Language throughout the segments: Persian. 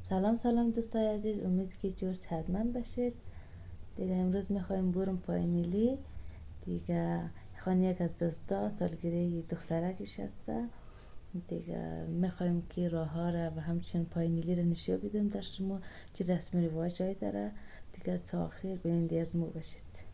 Салам دوستای عزیز، امید که جور صحتمند باشید. دیگه امروز میخوایم بریم پایین لی. دیگه خانه یک از دوستا سالگیری دخترکش هسته. دیگه میخوایم که راه ها را و همچنین پایینیلی را نشون بدیم در شما چه رسم و رواجایی داره. دیگه تا آخر بیننده از ما باشید.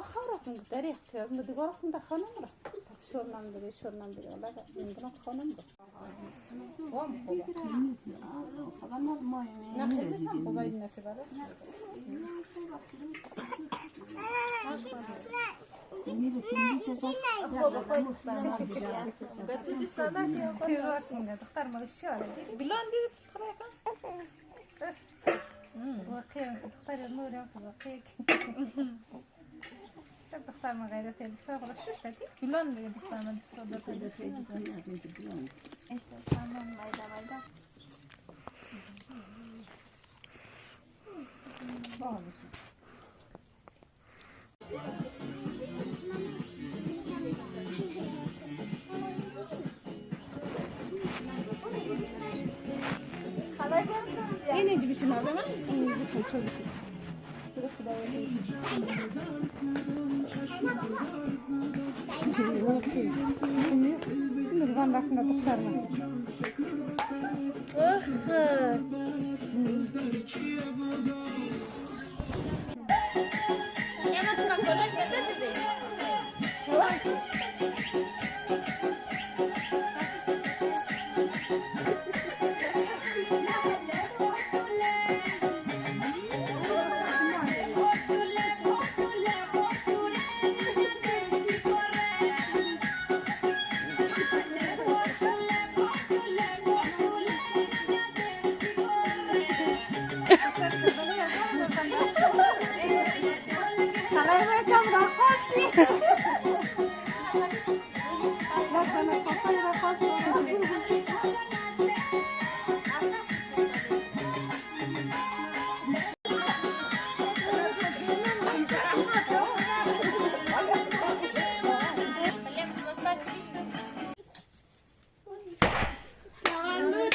خورتون داری اختیار مدگارتون در خانم را شورنام دیگه ولی میدونم خانم را وام خوبه نه خیلی سم خوبه این نسبت دختر مالشیاره بلان دیدی تخریکا واقعا دختر نورم واقعا دختر ما غیرت الیسا شش تا بلان دیگه دختر من صدا بلان استفاده مایدا اینه دی بشین آدم این بشین تو بشین نرفان راسنا دخترنا انا ترى كلش تشدي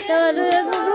تولد